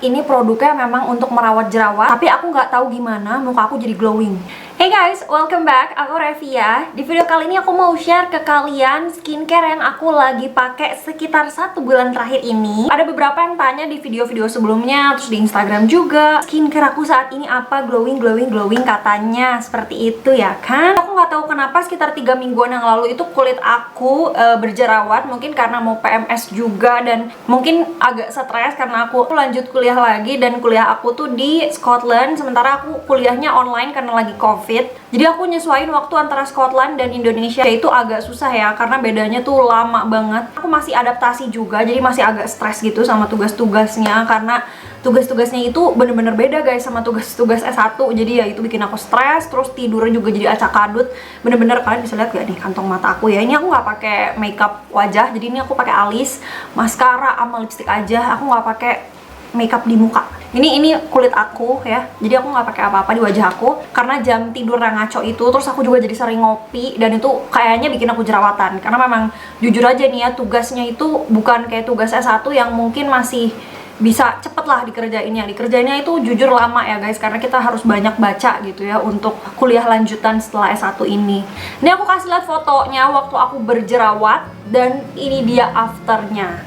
Ini produknya memang untuk merawat jerawat, tapi aku nggak tahu gimana muka aku jadi glowing. Hey guys, welcome back. Aku Revia. Di video kali ini aku mau share ke kalian skincare yang aku lagi pakai sekitar 1 bulan terakhir ini. Ada beberapa yang tanya di video-video sebelumnya, terus di Instagram juga, skincare aku saat ini apa, glowing katanya seperti itu ya kan. Aku nggak tahu kenapa sekitar 3 mingguan yang lalu itu kulit aku berjerawat, mungkin karena mau PMS juga dan mungkin agak stres karena aku lanjut kuliah lagi, dan kuliah aku tuh di Scotland, sementara aku kuliahnya online karena lagi COVID. Jadi aku nyesuaiin waktu antara Scotland dan Indonesia, itu agak susah ya karena bedanya tuh lama banget. Aku masih adaptasi juga, jadi masih agak stres gitu sama tugas-tugasnya, karena tugas-tugasnya itu bener-bener beda guys sama tugas-tugas S1. Jadi ya itu bikin aku stres, terus tidurnya juga jadi acak kadut. Bener-bener kalian bisa lihat gak nih kantong mata aku ya. Ini aku nggak pakai makeup wajah, jadi ini aku pakai alis, maskara sama lipstick aja. Aku nggak pakai makeup di muka. Ini kulit aku ya, jadi aku nggak pakai apa-apa di wajah aku karena jam tidur yang ngaco itu. Terus aku juga jadi sering ngopi dan itu kayaknya bikin aku jerawatan. Karena memang jujur aja nih ya, tugasnya itu bukan kayak tugas S1 yang mungkin masih bisa cepet lah dikerjainnya. Dikerjainnya itu jujur lama ya guys, karena kita harus banyak baca gitu ya untuk kuliah lanjutan setelah S1 ini. Ini aku kasih lihat fotonya waktu aku berjerawat, dan ini dia afternya.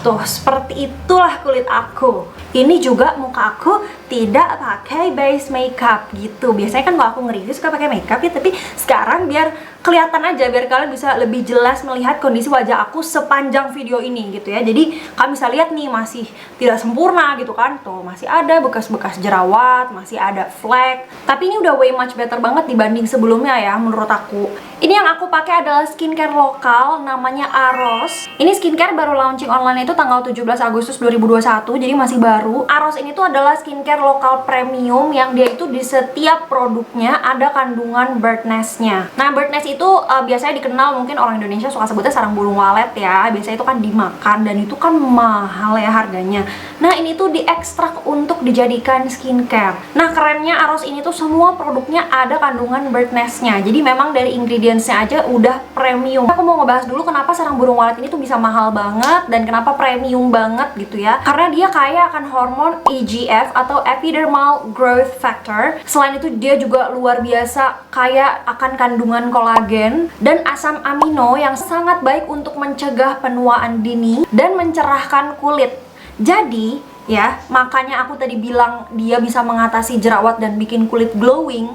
Tuh, seperti itulah kulit aku. Ini juga muka aku tidak pakai base makeup gitu. Biasanya kan kalau aku nge-review suka pakai makeup ya, tapi sekarang biar kelihatan aja, biar kalian bisa lebih jelas melihat kondisi wajah aku sepanjang video ini gitu ya. Jadi kalian bisa lihat nih, masih tidak sempurna gitu kan. Tuh, masih ada bekas-bekas jerawat, masih ada flek. Tapi ini udah way much better banget dibanding sebelumnya ya menurut aku. Ini yang aku pakai adalah skincare lokal, namanya Aros. Ini skincare baru launching online itu tanggal 17 Agustus 2021, jadi masih baru. Aros ini tuh adalah skincare lokal premium yang dia itu di setiap produknya ada kandungan bird nest-nya. Nah, bird nest itu biasanya dikenal, mungkin orang Indonesia suka sebutnya sarang burung walet ya. Biasanya itu kan dimakan dan itu kan mahal ya harganya. Nah, ini tuh diekstrak untuk dijadikan skincare. Nah, kerennya Aros ini tuh semua produknya ada kandungan bird nest-nya. Jadi memang dari ingredients-nya aja udah premium. Aku mau ngebahas dulu kenapa sarang burung walet ini tuh bisa mahal banget dan kenapa premium banget gitu ya. Karena dia kaya akan hormon EGF atau epidermal growth factor. Selain itu dia juga luar biasa kaya akan kandungan kolagen dan asam amino yang sangat baik untuk mencegah penuaan dini dan mencerahkan kulit. Jadi ya, makanya aku tadi bilang dia bisa mengatasi jerawat dan bikin kulit glowing.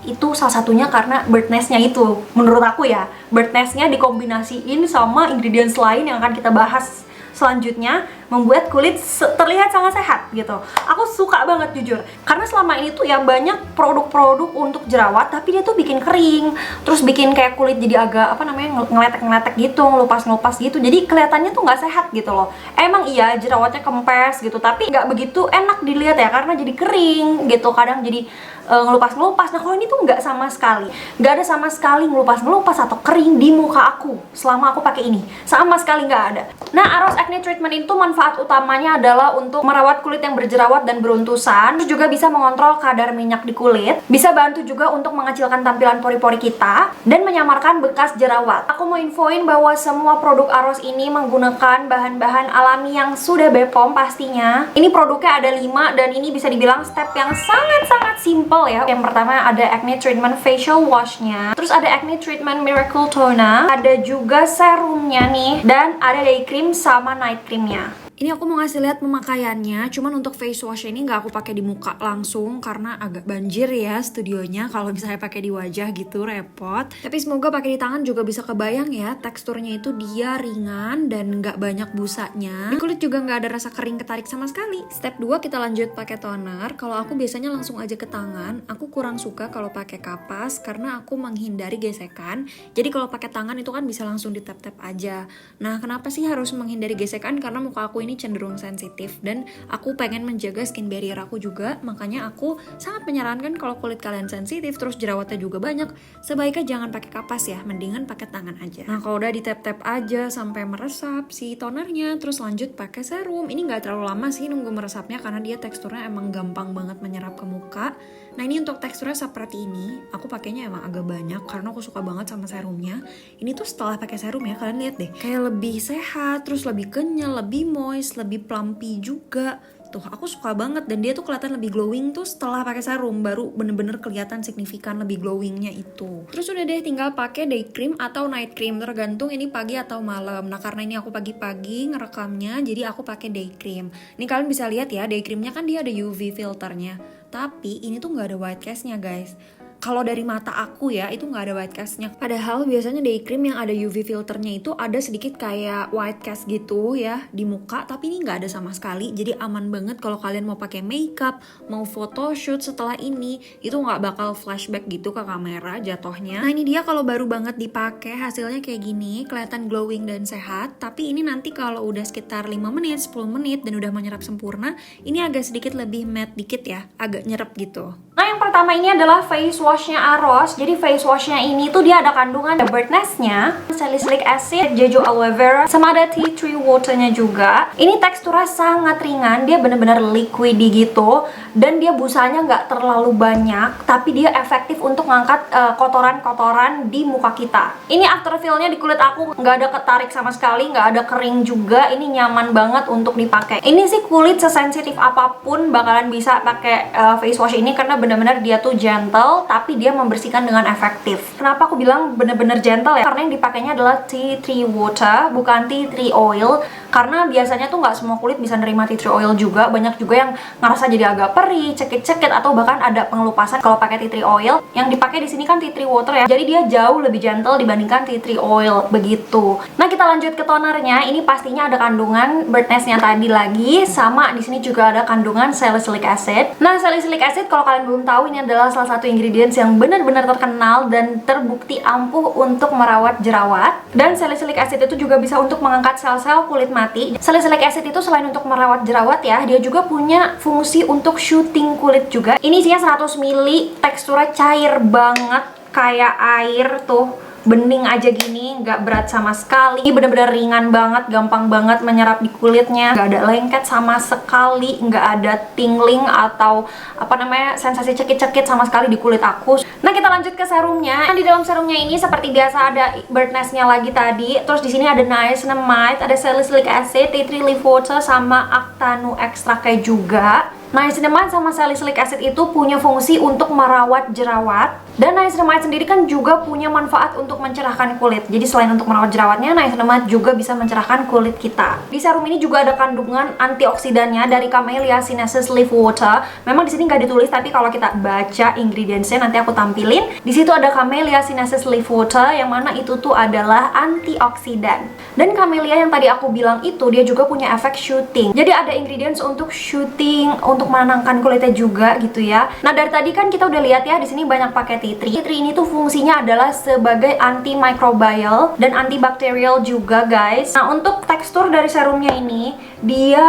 Itu salah satunya karena bird nest-nya itu. Menurut aku ya, bird nest-nya dikombinasiin sama ingredients lain yang akan kita bahas selanjutnya, membuat kulit terlihat sangat sehat gitu. Aku suka banget jujur, karena selama ini tuh ya banyak produk-produk untuk jerawat tapi dia tuh bikin kering, terus bikin kayak kulit jadi agak apa namanya, ngeletek-ngeletek gitu, ngelupas-ngelupas gitu, jadi kelihatannya tuh nggak sehat gitu loh. Emang iya jerawatnya kempes gitu, tapi nggak begitu enak dilihat ya, karena jadi kering gitu, kadang jadi ngelupas-ngelupas. Nah, kalau ini tuh nggak sama sekali, nggak ada sama sekali ngelupas-ngelupas atau kering di muka aku selama aku pakai ini, sama sekali nggak ada. Nah, Aros Acne Treatment itu manfaat utamanya adalah untuk merawat kulit yang berjerawat dan beruntusan, terus juga bisa mengontrol kadar minyak di kulit, bisa bantu juga untuk mengecilkan tampilan pori-pori kita dan menyamarkan bekas jerawat. Aku mau infoin bahwa semua produk Aros ini menggunakan bahan-bahan alami yang sudah BPOM pastinya. Ini produknya ada 5 dan ini bisa dibilang step yang sangat-sangat simple ya. Yang pertama ada Acne Treatment Facial Wash-nya, terus ada Acne Treatment Miracle Toner, ada juga serumnya nih, dan ada day cream sama night creamnya. Ini aku mau ngasih lihat pemakaiannya, cuman untuk face wash ini nggak aku pakai di muka langsung karena agak banjir ya studionya. Kalau misalnya pakai di wajah gitu repot. Tapi semoga pakai di tangan juga bisa kebayang ya, teksturnya itu dia ringan dan nggak banyak busanya. Di kulit juga nggak ada rasa kering ketarik sama sekali. Step 2 kita lanjut pakai toner. Kalau aku biasanya langsung aja ke tangan. Aku kurang suka kalau pakai kapas karena aku menghindari gesekan. Jadi kalau pakai tangan itu kan bisa langsung di tap-tap aja. Nah, kenapa sih harus menghindari gesekan? Karena muka aku ini cenderung sensitif dan aku pengen menjaga skin barrier aku juga, makanya aku sangat menyarankan kalau kulit kalian sensitif terus jerawatnya juga banyak, sebaiknya jangan pakai kapas ya, mendingan pakai tangan aja. Nah, kalau udah di tap-tap aja sampai meresap si tonernya, terus lanjut pakai serum. Ini nggak terlalu lama sih nunggu meresapnya karena dia teksturnya emang gampang banget menyerap ke muka. Nah, ini untuk teksturnya seperti ini. Aku pakainya emang agak banyak karena aku suka banget sama serumnya. Ini tuh setelah pakai serum ya, kalian lihat deh, kayak lebih sehat, terus lebih kenyal, lebih moist, lebih plumpy juga. Tuh, aku suka banget, dan dia tuh kelihatan lebih glowing tuh setelah pakai serum, baru bener-bener kelihatan signifikan lebih glowingnya itu. Terus udah deh, tinggal pakai day cream atau night cream, tergantung ini pagi atau malam. Nah, karena ini aku pagi-pagi ngerekamnya, jadi aku pakai day cream. Ini kalian bisa lihat ya, day creamnya kan dia ada UV filternya, tapi ini tuh nggak ada white cast-nya guys. Kalau dari mata aku ya, itu nggak ada white cast-nya. Padahal biasanya day cream yang ada UV filternya itu ada sedikit kayak white cast gitu ya di muka, tapi ini nggak ada sama sekali. Jadi aman banget kalau kalian mau pakai makeup, mau photoshoot setelah ini, itu nggak bakal flashback gitu ke kamera jatuhnya. Nah, ini dia kalau baru banget dipakai, hasilnya kayak gini, kelihatan glowing dan sehat. Tapi ini nanti kalau udah sekitar 5 menit, 10 menit dan udah menyerap sempurna, ini agak sedikit lebih matte dikit ya, agak nyerap gitu. Nah, yang pertama ini adalah face washnya Aros. Jadi face washnya ini tuh dia ada kandungan bird nest-nya, salicylic acid, jeju aloe vera, sama ada tea tree water-nya juga. Ini teksturnya sangat ringan, dia bener-bener liquidy gitu, dan dia busanya nggak terlalu banyak, tapi dia efektif untuk ngangkat kotoran-kotoran di muka kita. Ini after feel-nya di kulit aku nggak ada ketarik sama sekali, nggak ada kering juga. Ini nyaman banget untuk dipakai. Ini sih kulit sesensitif apapun bakalan bisa pakai face wash ini, karena bener-bener dia tuh gentle, tapi dia membersihkan dengan efektif. Kenapa aku bilang bener-bener gentle ya? Karena yang dipakainya adalah tea tree water, bukan tea tree oil. Karena biasanya tuh nggak semua kulit bisa nerima tea tree oil juga. Banyak juga yang ngerasa jadi agak perih, cekit-cekit, atau bahkan ada pengelupasan kalau pakai tea tree oil. Yang dipakai di sini kan tea tree water ya. Jadi dia jauh lebih gentle dibandingkan tea tree oil begitu. Nah, kita lanjut ke tonernya. Ini pastinya ada kandungan bird nest yang tadi lagi, sama di sini juga ada kandungan salicylic acid. Nah, salicylic acid kalau kalian belum tahu, ini adalah salah satu ingredients yang benar-benar terkenal dan terbukti ampuh untuk merawat jerawat. Dan salicylic acid itu juga bisa untuk mengangkat sel-sel kulit mati. Salicylic acid itu selain untuk merawat jerawat ya, dia juga punya fungsi untuk shooting kulit juga. Ini isinya 100 ml, teksturnya cair banget kayak air tuh. Bening aja gini, nggak berat sama sekali. Ini bener-bener ringan banget, gampang banget menyerap di kulitnya, nggak ada lengket sama sekali, nggak ada tingling atau apa namanya sensasi cekit-cekit sama sekali di kulit aku. Nah, kita lanjut ke serumnya. Nah, di dalam serumnya ini seperti biasa ada bird nest-nya lagi tadi. Terus di sini ada niacinamide, ada salicylic acid, tea tree leaf water, sama actanu extract juga. Niacinamide sama salicylic acid itu punya fungsi untuk merawat jerawat. Dan niacinamide sendiri kan juga punya manfaat untuk mencerahkan kulit. Jadi selain untuk merawat jerawatnya, niacinamide juga bisa mencerahkan kulit kita. Di serum ini juga ada kandungan antioksidannya dari Camellia sinensis leaf water. Memang di sini nggak ditulis, tapi kalau kita baca ingredientsnya nanti aku tampilin. Di situ ada Camellia sinensis leaf water, yang mana itu tuh adalah antioksidan. Dan Camellia yang tadi aku bilang itu dia juga punya efek shooting. Jadi ada ingredients untuk shooting, untuk menenangkan kulitnya juga gitu ya. Nah, dari tadi kan kita udah lihat ya, di sini banyak pakai tea tree. Tea tree ini tuh fungsinya adalah sebagai antimicrobial dan antibakterial juga guys. Nah, untuk tekstur dari serumnya ini, dia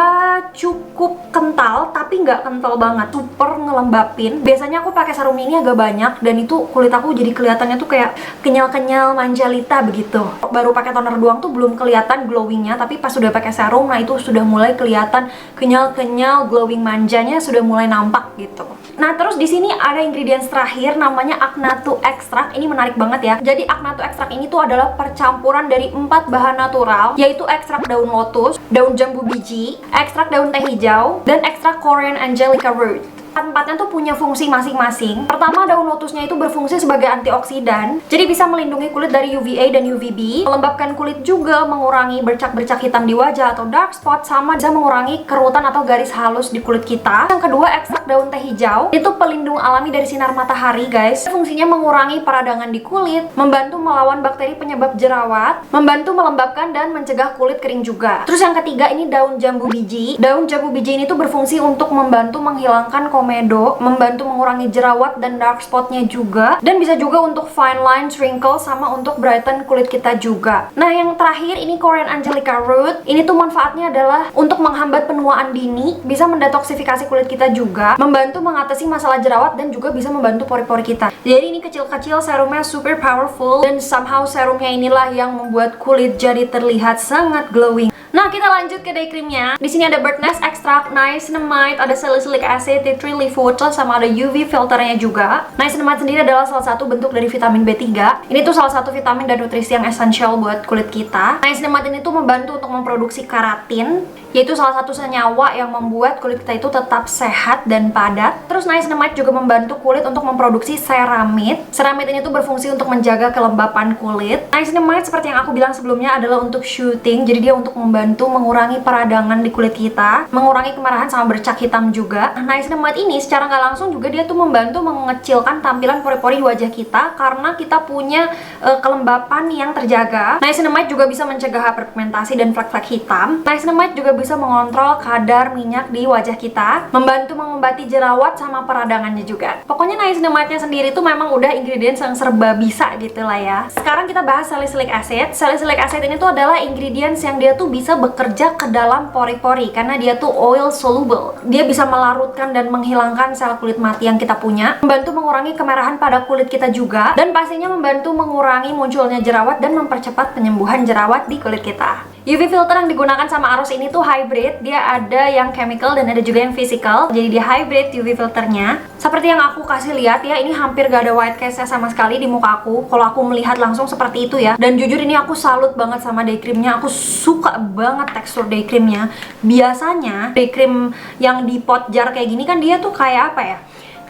cukup kental tapi nggak kental banget, super ngelembapin. Biasanya aku pakai serum ini agak banyak dan itu kulit aku jadi kelihatannya tuh kayak kenyal-kenyal manjalita begitu. Baru pakai toner doang tuh belum kelihatan glowingnya, tapi pas sudah pakai serum, nah itu sudah mulai kelihatan kenyal-kenyal, glowing manjanya sudah mulai nampak gitu. Nah, terus di sini ada ingredients terakhir namanya acnatu extract. Ini menarik banget ya. Jadi acnatu extract ini tuh adalah percampuran dari 4 bahan natural, yaitu ekstrak daun lotus, daun jambu biji, ekstrak daun teh hijau, dan ekstrak Korean angelica root. Empatnya tuh punya fungsi masing-masing. Pertama, daun lotusnya itu berfungsi sebagai antioksidan, jadi bisa melindungi kulit dari UVA dan UVB, melembabkan kulit juga, mengurangi bercak-bercak hitam di wajah atau dark spot, sama bisa mengurangi kerutan atau garis halus di kulit kita. Yang kedua, ekstrak daun teh hijau, itu pelindung alami dari sinar matahari guys. Fungsinya mengurangi peradangan di kulit, membantu melawan bakteri penyebab jerawat, membantu melembabkan dan mencegah kulit kering juga. Terus yang ketiga, ini daun jambu biji. Daun jambu biji ini tuh berfungsi untuk membantu menghilangkan komedo, membantu mengurangi jerawat dan dark spotnya juga, dan bisa juga untuk fine lines, wrinkles, sama untuk brighten kulit kita juga. Nah, yang terakhir ini Korean angelica root. Ini tuh manfaatnya adalah untuk menghambat penuaan dini, bisa mendetoksifikasi kulit kita juga, membantu mengatasi masalah jerawat, dan juga bisa membantu pori-pori kita. Jadi ini kecil-kecil, serumnya super powerful, dan somehow serumnya inilah yang membuat kulit jadi terlihat sangat glowing. Nah, kita lanjut ke day creamnya. Di sini ada bird nest extract, niacinamide, ada salicylic acid, tea tree leaf water, sama ada UV filternya juga. Niacinamide sendiri adalah salah satu bentuk dari vitamin B3. Ini tuh salah satu vitamin dan nutrisi yang esensial buat kulit kita. Niacinamide ini tuh membantu untuk memproduksi keratin, yaitu salah satu senyawa yang membuat kulit kita itu tetap sehat dan padat. Terus niacinamide juga membantu kulit untuk memproduksi ceramide. Ceramide ini tuh berfungsi untuk menjaga kelembapan kulit. Niacinamide seperti yang aku bilang sebelumnya adalah untuk shooting, jadi dia untuk membantu mengurangi peradangan di kulit kita, mengurangi kemerahan sama bercak hitam juga. Niacinamide ini secara nggak langsung juga dia tuh membantu mengecilkan tampilan pori-pori di wajah kita karena kita punya kelembapan yang terjaga. Niacinamide juga bisa mencegah hyperpigmentasi dan flek-flek hitam. Niacinamide juga bisa mengontrol kadar minyak di wajah kita, membantu mengobati jerawat sama peradangannya juga. Pokoknya niacinamide-nya sendiri tuh memang udah ingredients yang serba bisa gitu lah ya. Sekarang kita bahas salicylic acid. Salicylic acid ini tuh adalah ingredients yang dia tuh bisa bekerja ke dalam pori-pori karena dia tuh oil soluble. Dia bisa melarutkan dan menghilangkan sel kulit mati yang kita punya, membantu mengurangi kemerahan pada kulit kita juga, dan pastinya membantu mengurangi munculnya jerawat dan mempercepat penyembuhan jerawat di kulit kita. UV filter yang digunakan sama Aros ini tuh hybrid, dia ada yang chemical dan ada juga yang physical. Jadi dia hybrid UV filternya. Seperti yang aku kasih lihat ya, ini hampir gak ada white cast-nya sama sekali di muka aku. Kalau aku melihat langsung seperti itu ya. Dan jujur ini aku salut banget sama day creamnya. Aku suka banget tekstur day creamnya. Biasanya day cream yang di pot jar kayak gini kan dia tuh kayak apa ya?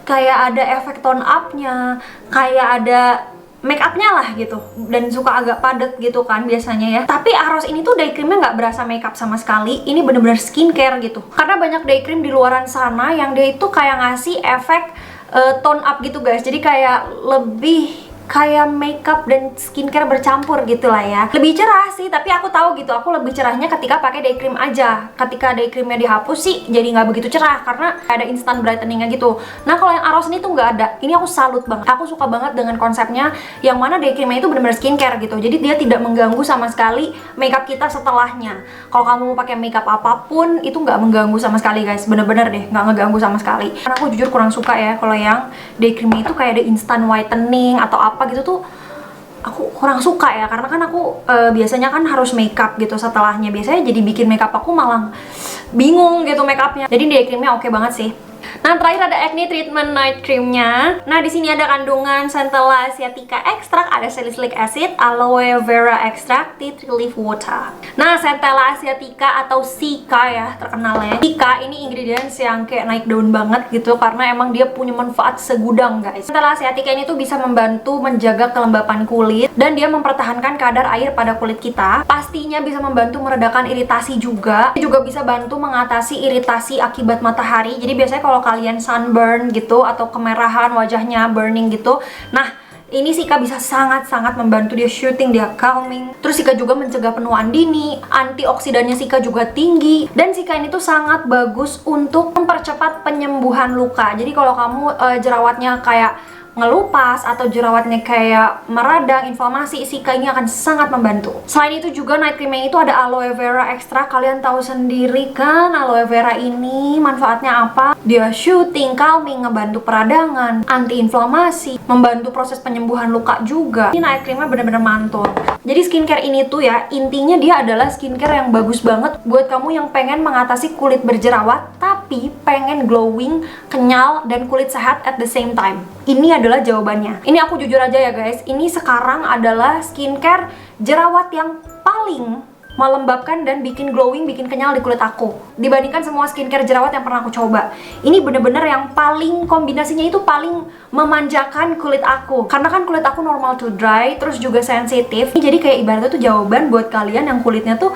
Kayak ada efek tone up-nya, kayak ada make upnya lah gitu, dan suka agak padat gitu kan biasanya ya. Tapi Aros ini tuh day creamnya nggak berasa make up sama sekali. Ini bener-bener skincare gitu. Karena banyak day cream di luaran sana yang dia itu kayak ngasih efek tone up gitu guys. Jadi kayak lebih kayak makeup dan skincare bercampur gitu lah ya. Lebih cerah sih, tapi aku tahu gitu, aku lebih cerahnya ketika pakai day cream aja. Ketika day creamnya dihapus sih jadi nggak begitu cerah karena ada instant brightening-nya gitu. Nah kalau yang Aros ini tuh nggak ada. Ini aku salut banget. Aku suka banget dengan konsepnya yang mana day creamnya itu bener-bener skincare gitu. Jadi dia tidak mengganggu sama sekali makeup kita setelahnya. Kalau kamu mau pakai makeup apapun itu nggak mengganggu sama sekali guys. Bener-bener deh nggak ngeganggu sama sekali. Karena aku jujur kurang suka ya kalau yang day creamnya itu kayak ada instant whitening atau apa gitu tuh aku kurang suka ya, karena kan aku biasanya kan harus makeup gitu setelahnya. Biasanya jadi bikin makeup aku malah bingung gitu makeupnya. Jadi day creamnya oke banget sih. Nah, terakhir ada acne treatment night creamnya. Nah, di sini ada kandungan Centella asiatica extract, ada salicylic acid, aloe vera extract, tea tree leaf water. Nah, Centella asiatica atau Cica ya terkenalnya. Cica ini ingredients yang kayak naik daun banget gitu karena emang dia punya manfaat segudang guys. Centella asiatica ini tuh bisa membantu menjaga kelembapan kulit dan dia mempertahankan kadar air pada kulit kita. Pastinya bisa membantu meredakan iritasi juga. Dia juga bisa bantu mengatasi iritasi akibat matahari. Jadi biasanya kalau kalian sunburn gitu atau kemerahan wajahnya burning gitu, nah ini Cica bisa sangat-sangat membantu dia shooting, dia calming. Terus Cica juga mencegah penuaan dini, antioksidannya Cica juga tinggi, dan Cica ini tuh sangat bagus untuk mempercepat penyembuhan luka. Jadi kalau kamu jerawatnya kayak ngelupas atau jerawatnya kayak meradang, inflamasi, Cica ini akan sangat membantu. Selain itu juga night cream itu ada aloe vera extra. Kalian tahu sendiri kan aloe vera ini manfaatnya apa? Dia shooting, calming, ngebantu peradangan, anti-inflamasi, membantu proses penyembuhan luka juga. Ini night creamnya bener-bener mantul. Jadi skincare ini tuh ya, intinya dia adalah skincare yang bagus banget buat kamu yang pengen mengatasi kulit berjerawat tapi pengen glowing, kenyal, dan kulit sehat at the same time. Ini adalah jawabannya. Ini aku jujur aja ya guys, ini sekarang adalah skincare jerawat yang paling melembabkan dan bikin glowing, bikin kenyal di kulit aku dibandingkan semua skincare jerawat yang pernah aku coba. Ini bener-bener yang paling kombinasinya itu paling memanjakan kulit aku, karena kan kulit aku normal to dry, terus juga sensitif. Jadi kayak ibaratnya tuh jawaban buat kalian yang kulitnya tuh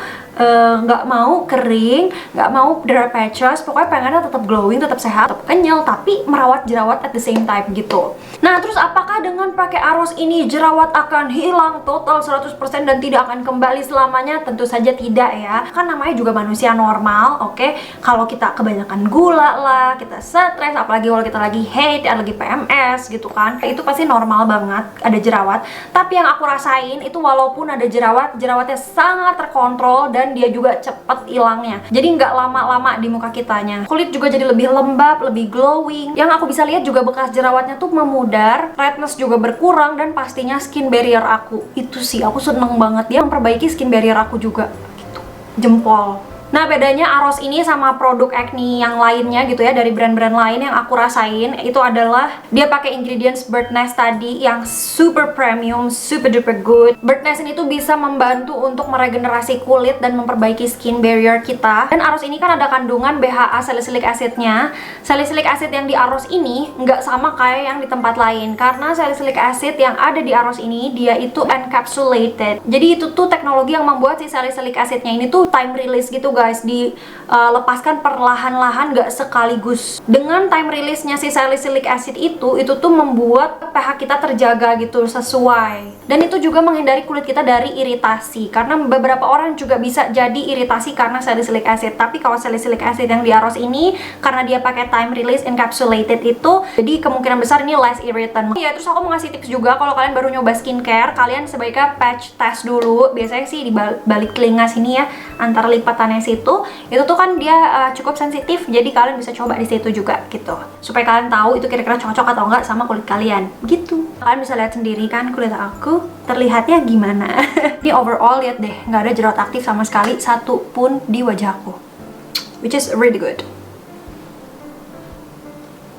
nggak mau kering, nggak mau dry patches, pokoknya pengennya tetap glowing, tetap sehat, tetap kenyal, tapi merawat jerawat at the same time gitu. Nah terus apakah dengan pakai Aros ini jerawat akan hilang total 100% dan tidak akan kembali selamanya? Tentu saja tidak ya, kan namanya juga manusia normal, oke? Kalau kita kebanyakan gula lah, kita stres, apalagi kalau kita lagi hate, lagi PMS gitu kan, itu pasti normal banget ada jerawat. Tapi yang aku rasain itu walaupun ada jerawat, jerawatnya sangat terkontrol dan dia juga cepet hilangnya. Jadi nggak lama-lama di muka kitanya. Kulit juga jadi lebih lembab, lebih glowing. Yang aku bisa lihat juga bekas jerawatnya tuh memudar, redness juga berkurang, dan pastinya skin barrier aku. Itu sih aku seneng banget dia memperbaiki skin barrier aku juga. Gitu. Jempol. Nah, bedanya Aros ini sama produk acne yang lainnya gitu ya, dari brand-brand lain yang aku rasain, itu adalah dia pakai ingredients Bird Nest tadi yang super premium, super duper good. Bird Nest ini tuh bisa membantu untuk meregenerasi kulit dan memperbaiki skin barrier kita. Dan Aros ini kan ada kandungan BHA salicylic acidnya. Salicylic acid yang di Aros ini nggak sama kayak yang di tempat lain, karena salicylic acid yang ada di Aros ini dia itu encapsulated. Jadi itu tuh teknologi yang membuat si salicylic acidnya ini tuh time release gitu guys, dilepaskan perlahan-lahan, gak sekaligus. Dengan time release-nya si salicylic acid itu tuh membuat pH kita terjaga gitu sesuai. Dan itu juga menghindari kulit kita dari iritasi, karena beberapa orang juga bisa jadi iritasi karena salicylic acid. Tapi kalau salicylic acid yang di Aros ini, karena dia pakai time release encapsulated itu, jadi kemungkinan besar ini less irritant. Ya, terus aku mau ngasih tips juga, kalau kalian baru nyoba skincare, kalian sebaiknya patch test dulu. Biasanya sih di balik telinga sini ya, antara lipatannya itu tuh kan dia cukup sensitif, jadi kalian bisa coba di situ juga gitu, supaya kalian tahu itu kira-kira cocok atau enggak sama kulit kalian gitu. Kalian bisa lihat sendiri kan kulit aku terlihatnya gimana. Ini overall lihat deh, nggak ada jerawat aktif sama sekali satu pun di wajahku, which is really good.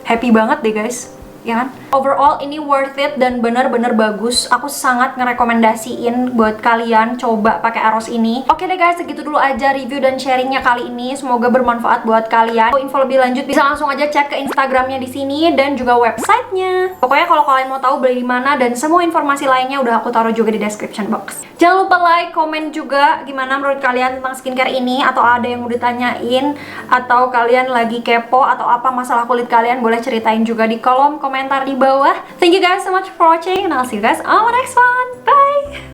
Happy banget deh guys, ya kan? Overall ini worth it dan bener-bener bagus. Aku sangat ngerekomendasiin buat kalian coba pakai Aros ini. Oke deh guys, segitu dulu aja review dan sharingnya kali ini. Semoga bermanfaat buat kalian. Info lebih lanjut bisa langsung aja cek ke Instagramnya di sini dan juga websitenya. Pokoknya kalau kalian mau tahu beli di mana dan semua informasi lainnya udah aku taruh juga di description box. Jangan lupa like, komen juga gimana menurut kalian tentang skincare ini, atau ada yang mau ditanyain, atau kalian lagi kepo atau apa masalah kulit kalian, boleh ceritain juga di kolom komentar di bawah. Thank you guys so much for watching and I'll see you guys on my next one. Bye!